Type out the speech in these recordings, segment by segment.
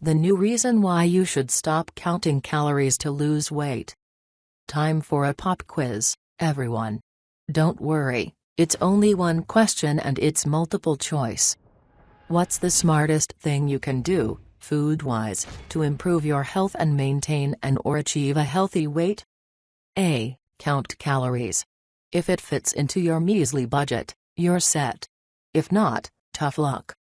The new reason why you should stop counting calories to lose weight. Time for a pop quiz, everyone. Don't worry, it's only one question and it's multiple choice. What's the smartest thing you can do, food-wise, to improve your health and maintain and/or achieve a healthy weight? A. Count calories. If it fits into your measly budget, you're set. If not, tough luck.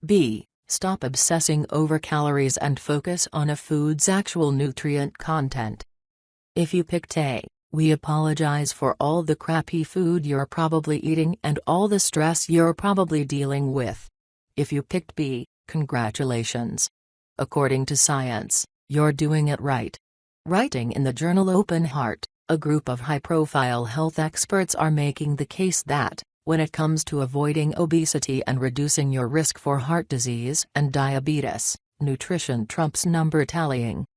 B. Stop obsessing over calories and focus on a food's actual nutrient content. If you picked A, we apologize for all the crappy food you're probably eating and all the stress you're probably dealing with. If you picked B, congratulations. According to science, you're doing it right. Writing in the journal Open Heart, a group of high-profile health experts are making the case that, when it comes to avoiding obesity and reducing your risk for heart disease and diabetes, nutrition trumps number tallying.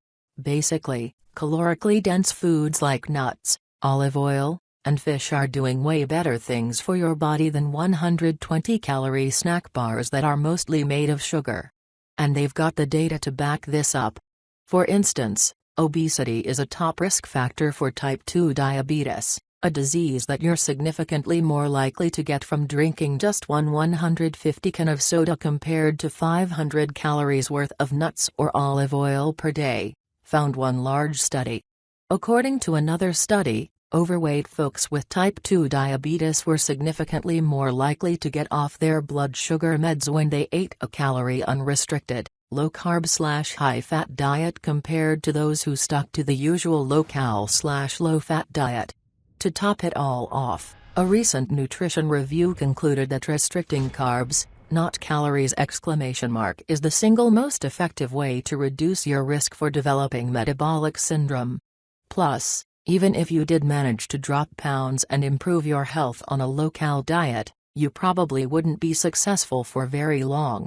Basically, calorically dense foods like nuts, olive oil, and fish are doing way better things for your body than 120-calorie snack bars that are mostly made of sugar. And they've got the data to back this up. For instance, obesity is a top risk factor for type 2 diabetes, a disease that you're significantly more likely to get from drinking just one 150 can of soda compared to 500 calories worth of nuts or olive oil per day, found one large study. According to another study, overweight folks with type 2 diabetes were significantly more likely to get off their blood sugar meds when they ate a calorie-unrestricted, low-carb/high-fat diet compared to those who stuck to the usual low-cal/low-fat diet. To top it all off, a recent nutrition review concluded that restricting carbs, not calories is the single most effective way to reduce your risk for developing metabolic syndrome. Plus, even if you did manage to drop pounds and improve your health on a low-cal diet, you probably wouldn't be successful for very long.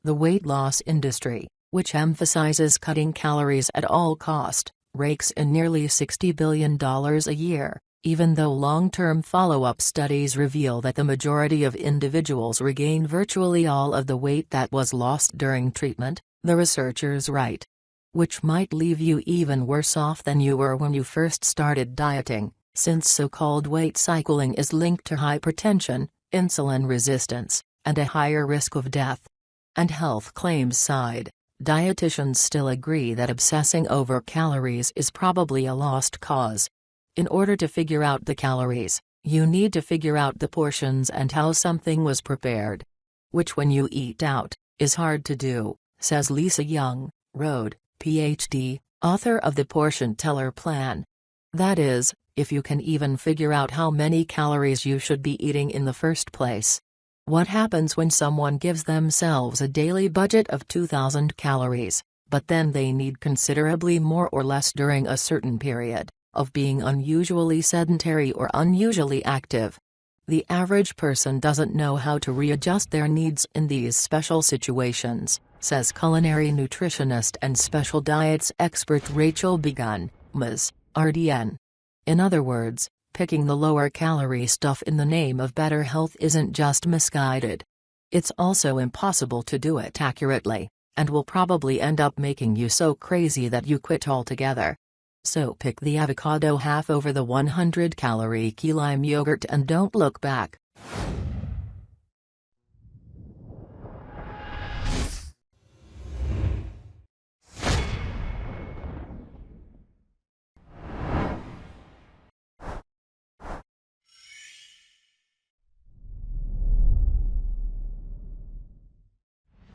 The weight loss industry, which emphasizes cutting calories at all cost, rakes in nearly $60 billion a year. Even though long-term follow-up studies reveal that the majority of individuals regain virtually all of the weight that was lost during treatment, the researchers write. Which might leave you even worse off than you were when you first started dieting, since so-called weight cycling is linked to hypertension, insulin resistance, and a higher risk of death. And health claims side, dietitians still agree that obsessing over calories is probably a lost cause. In order to figure out the calories, you need to figure out the portions and how something was prepared. Which when you eat out, is hard to do, says Lisa Young, Rhode, Ph.D., author of the Portion Teller Plan. That is, if you can even figure out how many calories you should be eating in the first place. What happens when someone gives themselves a daily budget of 2,000 calories, but then they need considerably more or less during a certain period of being unusually sedentary or unusually active? The average person doesn't know how to readjust their needs in these special situations, says culinary nutritionist and special diets expert Rachel Begun, Ms., RDN. In other words, picking the lower calorie stuff in the name of better health isn't just misguided. It's also impossible to do it accurately, and will probably end up making you so crazy that you quit altogether. So pick the avocado half over the 100-calorie key lime yogurt and don't look back.